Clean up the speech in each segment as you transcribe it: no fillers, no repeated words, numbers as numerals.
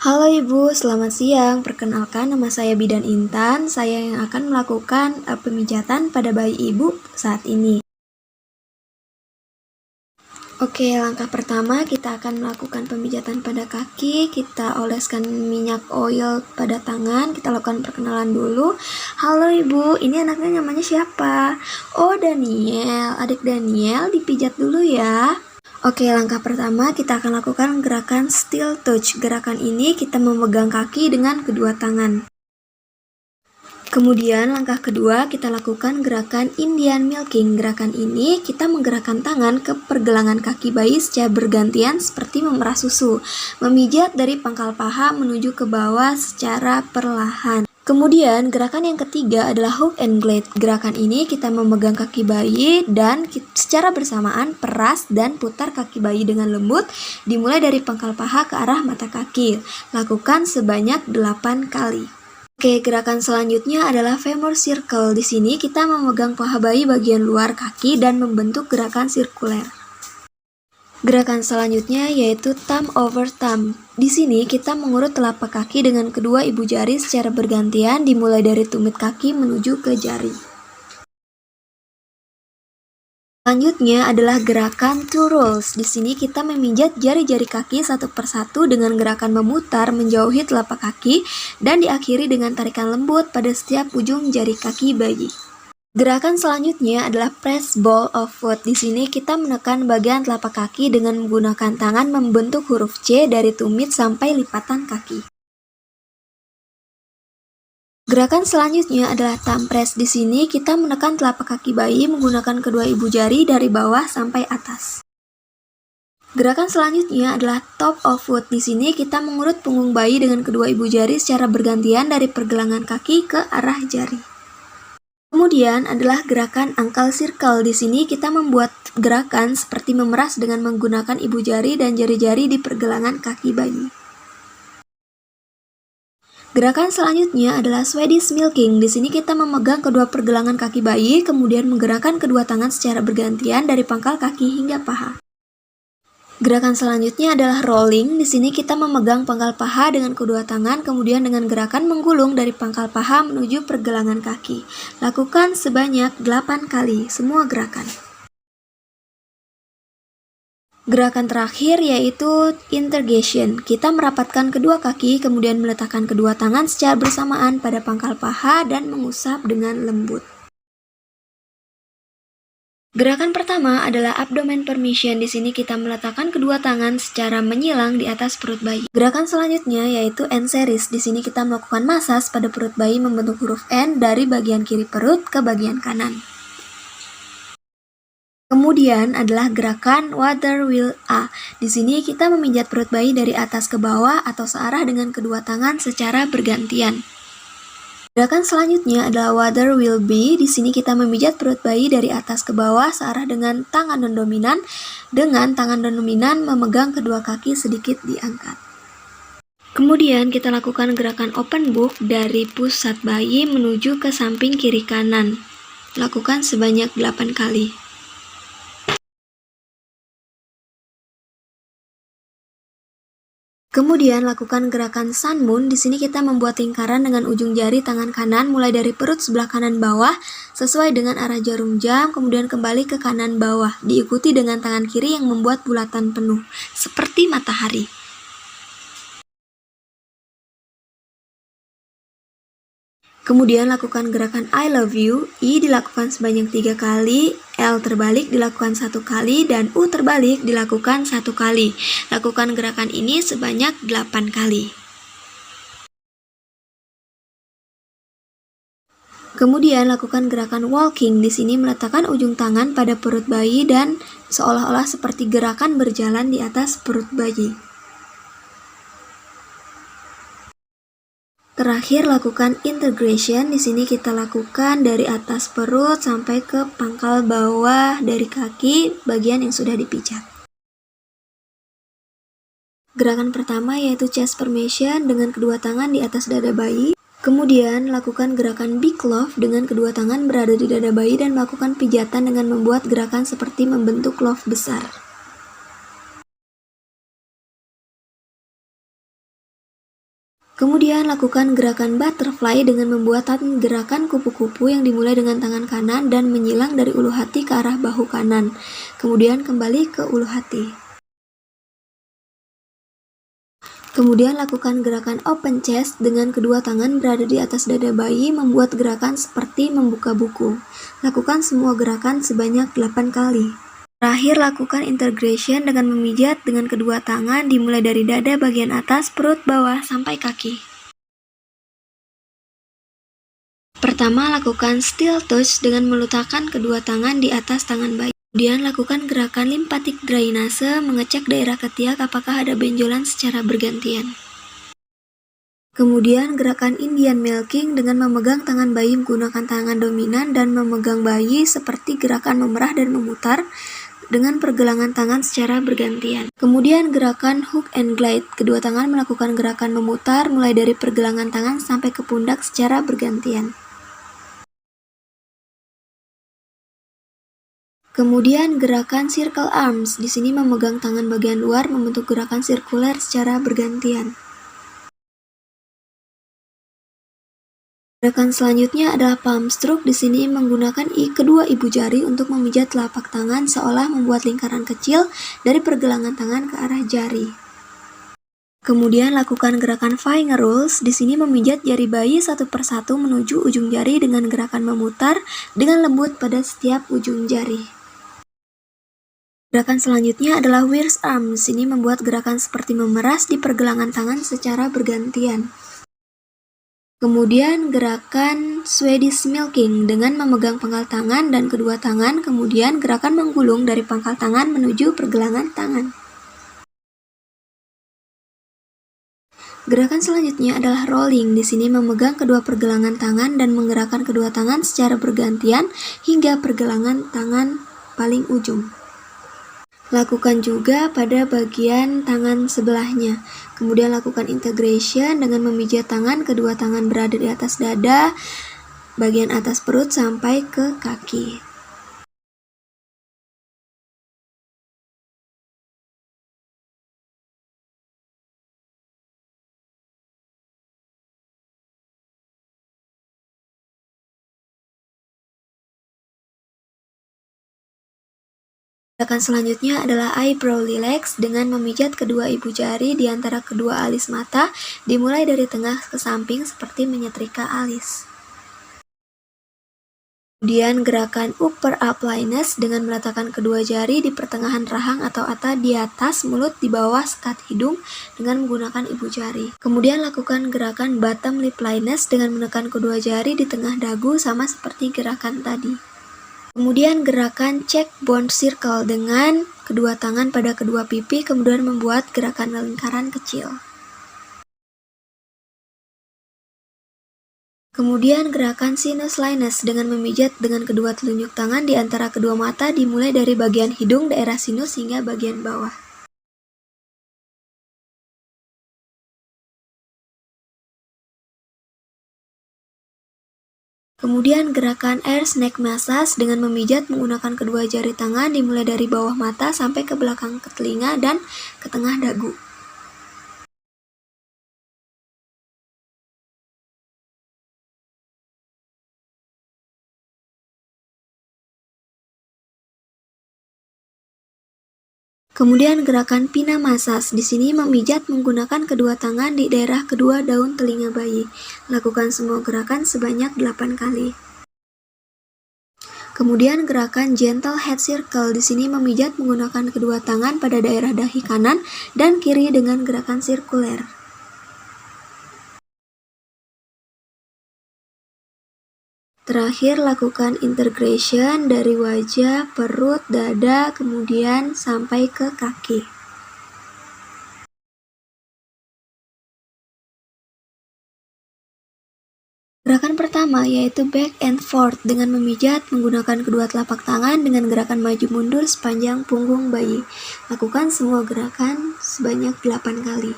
Halo Ibu, selamat siang. Perkenalkan, nama saya Bidan Intan. Saya yang akan melakukan pemijatan pada bayi Ibu saat ini. Oke, langkah pertama kita akan melakukan pemijatan pada kaki. Kita oleskan minyak oil pada tangan. Kita lakukan perkenalan dulu. Halo Ibu, ini anaknya namanya siapa? Oh, Daniel. Adik Daniel, dipijat dulu ya. Oke, langkah pertama kita akan lakukan gerakan steel touch. Gerakan ini kita memegang kaki dengan kedua tangan. Kemudian langkah kedua kita lakukan gerakan Indian milking. Gerakan ini kita menggerakkan tangan ke pergelangan kaki bayi secara bergantian seperti memerah susu. Memijat dari pangkal paha menuju ke bawah secara perlahan. Kemudian gerakan yang ketiga adalah hook and glide. Gerakan ini kita memegang kaki bayi dan secara bersamaan peras dan putar kaki bayi dengan lembut dimulai dari pangkal paha ke arah mata kaki. Lakukan sebanyak 8 kali. Oke, gerakan selanjutnya adalah femur circle. Di sini kita memegang paha bayi bagian luar kaki dan membentuk gerakan sirkuler. Gerakan selanjutnya yaitu thumb over thumb. Di sini kita mengurut telapak kaki dengan kedua ibu jari secara bergantian dimulai dari tumit kaki menuju ke jari. Selanjutnya adalah gerakan two rolls. Di sini kita memijat jari-jari kaki satu persatu dengan gerakan memutar menjauhi telapak kaki dan diakhiri dengan tarikan lembut pada setiap ujung jari kaki bayi. Gerakan selanjutnya adalah press ball of foot. Di sini kita menekan bagian telapak kaki dengan menggunakan tangan membentuk huruf C dari tumit sampai lipatan kaki. Gerakan selanjutnya adalah thumb press. Di sini kita menekan telapak kaki bayi menggunakan kedua ibu jari dari bawah sampai atas. Gerakan selanjutnya adalah top of foot. Di sini kita mengurut punggung bayi dengan kedua ibu jari secara bergantian dari pergelangan kaki ke arah jari. Kemudian adalah gerakan ankle circle. Di sini kita membuat gerakan seperti memeras dengan menggunakan ibu jari dan jari-jari di pergelangan kaki bayi. Gerakan selanjutnya adalah Swedish milking. Di sini kita memegang kedua pergelangan kaki bayi, kemudian menggerakkan kedua tangan secara bergantian dari pangkal kaki hingga paha. Gerakan selanjutnya adalah rolling. Di sini kita memegang pangkal paha dengan kedua tangan, kemudian dengan gerakan menggulung dari pangkal paha menuju pergelangan kaki. Lakukan sebanyak 8 kali semua gerakan. Gerakan terakhir yaitu integration. Kita merapatkan kedua kaki, kemudian meletakkan kedua tangan secara bersamaan pada pangkal paha dan mengusap dengan lembut. Gerakan pertama adalah abdomen permission. Di sini kita meletakkan kedua tangan secara menyilang di atas perut bayi. Gerakan selanjutnya yaitu N series. Di sini kita melakukan masas pada perut bayi membentuk huruf N dari bagian kiri perut ke bagian kanan. Kemudian adalah gerakan water wheel A. Di sini kita memijat perut bayi dari atas ke bawah atau searah dengan kedua tangan secara bergantian. Gerakan selanjutnya adalah water wheel B. Di sini kita memijat perut bayi dari atas ke bawah searah dengan tangan non-dominan, dengan tangan non-dominan memegang kedua kaki sedikit diangkat. Kemudian kita lakukan gerakan open book dari pusat bayi menuju ke samping kiri kanan. Lakukan sebanyak 8 kali. Kemudian lakukan gerakan sun moon. Di sini kita membuat lingkaran dengan ujung jari tangan kanan mulai dari perut sebelah kanan bawah sesuai dengan arah jarum jam, kemudian kembali ke kanan bawah, diikuti dengan tangan kiri yang membuat bulatan penuh seperti matahari. Kemudian lakukan gerakan I love you. I dilakukan sebanyak 3 kali, L terbalik dilakukan 1 kali, dan U terbalik dilakukan 1 kali. Lakukan gerakan ini sebanyak 8 kali. Kemudian lakukan gerakan walking. Di sini meletakkan ujung tangan pada perut bayi dan seolah-olah seperti gerakan berjalan di atas perut bayi. Terakhir lakukan integration. Di sini kita lakukan dari atas perut sampai ke pangkal bawah dari kaki bagian yang sudah dipijat. Gerakan pertama yaitu chest formation dengan kedua tangan di atas dada bayi. Kemudian lakukan gerakan big love dengan kedua tangan berada di dada bayi dan melakukan pijatan dengan membuat gerakan seperti membentuk love besar. Kemudian lakukan gerakan butterfly dengan membuat gerakan kupu-kupu yang dimulai dengan tangan kanan dan menyilang dari ulu hati ke arah bahu kanan. Kemudian kembali ke ulu hati. Kemudian lakukan gerakan open chest dengan kedua tangan berada di atas dada bayi, membuat gerakan seperti membuka buku. Lakukan semua gerakan sebanyak 8 kali. Terakhir, lakukan integration dengan memijat dengan kedua tangan dimulai dari dada bagian atas, perut, bawah, sampai kaki. Pertama, lakukan steel touch dengan meletakkan kedua tangan di atas tangan bayi. Kemudian lakukan gerakan lymphatic drainase, mengecek daerah ketiak apakah ada benjolan secara bergantian. Kemudian gerakan Indian milking dengan memegang tangan bayi menggunakan tangan dominan dan memegang bayi seperti gerakan memerah dan memutar dengan pergelangan tangan secara bergantian. Kemudian gerakan hook and glide, kedua tangan melakukan gerakan memutar mulai dari pergelangan tangan sampai ke pundak secara bergantian. Kemudian gerakan circle arms, di sini memegang tangan bagian luar membentuk gerakan sirkuler secara bergantian. Gerakan selanjutnya adalah palm stroke, di sini menggunakan kedua ibu jari untuk memijat telapak tangan seolah membuat lingkaran kecil dari pergelangan tangan ke arah jari. Kemudian lakukan gerakan finger rolls, di sini memijat jari bayi satu persatu menuju ujung jari dengan gerakan memutar dengan lembut pada setiap ujung jari. Gerakan selanjutnya adalah Wrist Arms, ini membuat gerakan seperti memeras di pergelangan tangan secara bergantian. Kemudian gerakan Swedish Milking dengan memegang pangkal tangan dan kedua tangan, kemudian gerakan menggulung dari pangkal tangan menuju pergelangan tangan. Gerakan selanjutnya adalah rolling, di sini memegang kedua pergelangan tangan dan menggerakkan kedua tangan secara bergantian hingga pergelangan tangan paling ujung. Lakukan juga pada bagian tangan sebelahnya. Kemudian lakukan integration dengan memijat tangan, kedua tangan berada di atas dada, bagian atas perut sampai ke kaki. Gerakan selanjutnya adalah eyebrow relax dengan memijat kedua ibu jari di antara kedua alis mata, dimulai dari tengah ke samping seperti menyetrika alis. Kemudian gerakan upper upliness dengan meletakkan kedua jari di pertengahan rahang atau di atas mulut di bawah sekat hidung dengan menggunakan ibu jari. Kemudian lakukan gerakan bottom lip liness dengan menekan kedua jari di tengah dagu sama seperti gerakan tadi. Kemudian gerakan cheekbone circle dengan kedua tangan pada kedua pipi, kemudian membuat gerakan lingkaran kecil. Kemudian gerakan sinus linus dengan memijat dengan kedua telunjuk tangan di antara kedua mata dimulai dari bagian hidung daerah sinus hingga bagian bawah. Kemudian gerakan air snake massage dengan memijat menggunakan kedua jari tangan dimulai dari bawah mata sampai ke belakang ke telinga dan ke tengah dagu. Kemudian gerakan pina massage, di sini memijat menggunakan kedua tangan di daerah kedua daun telinga bayi. Lakukan semua gerakan sebanyak 8 kali. Kemudian gerakan gentle head circle, di sini memijat menggunakan kedua tangan pada daerah dahi kanan dan kiri dengan gerakan sirkuler. Terakhir, lakukan integration dari wajah, perut, dada, kemudian sampai ke kaki. Gerakan pertama yaitu back and forth dengan memijat menggunakan kedua telapak tangan dengan gerakan maju mundur sepanjang punggung bayi. Lakukan semua gerakan sebanyak 8 kali.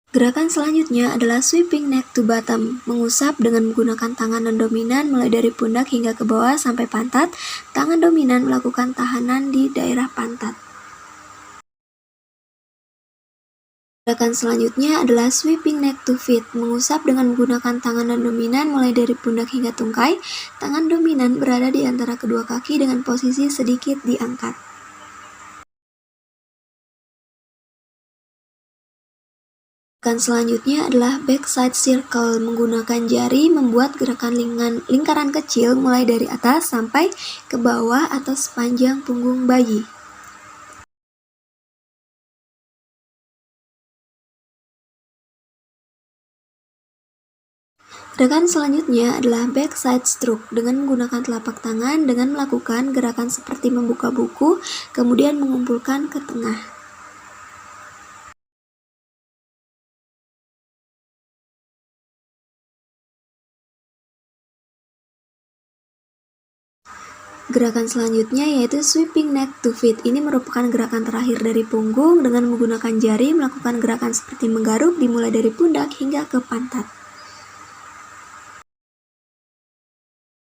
Gerakan selanjutnya adalah sweeping neck to bottom, mengusap dengan menggunakan tangan non-dominan mulai dari pundak hingga ke bawah sampai pantat. Tangan dominan melakukan tahanan di daerah pantat. Gerakan selanjutnya adalah sweeping neck to feet, mengusap dengan menggunakan tangan non-dominan mulai dari pundak hingga tungkai. Tangan dominan berada di antara kedua kaki dengan posisi sedikit diangkat. Gerakan selanjutnya adalah backside circle, menggunakan jari membuat gerakan lingkaran kecil mulai dari atas sampai ke bawah atau sepanjang punggung bayi. Gerakan selanjutnya adalah backside stroke dengan menggunakan telapak tangan dengan melakukan gerakan seperti membuka buku, kemudian mengumpulkan ke tengah. Gerakan selanjutnya yaitu sweeping neck to feet. Ini merupakan gerakan terakhir dari punggung dengan menggunakan jari melakukan gerakan seperti menggaruk dimulai dari pundak hingga ke pantat.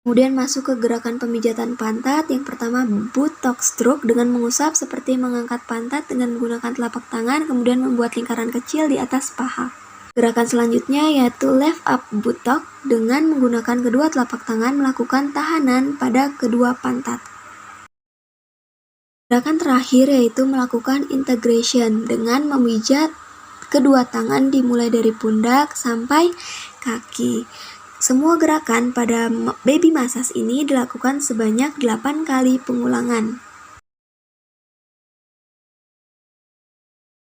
Kemudian masuk ke gerakan pemijatan pantat. Yang pertama buttock stroke dengan mengusap seperti mengangkat pantat dengan menggunakan telapak tangan kemudian membuat lingkaran kecil di atas paha. Gerakan selanjutnya yaitu left up buttock dengan menggunakan kedua telapak tangan melakukan tahanan pada kedua pantat. Gerakan terakhir yaitu melakukan integration dengan memijat kedua tangan dimulai dari pundak sampai kaki. Semua gerakan pada baby massage ini dilakukan sebanyak 8 kali pengulangan.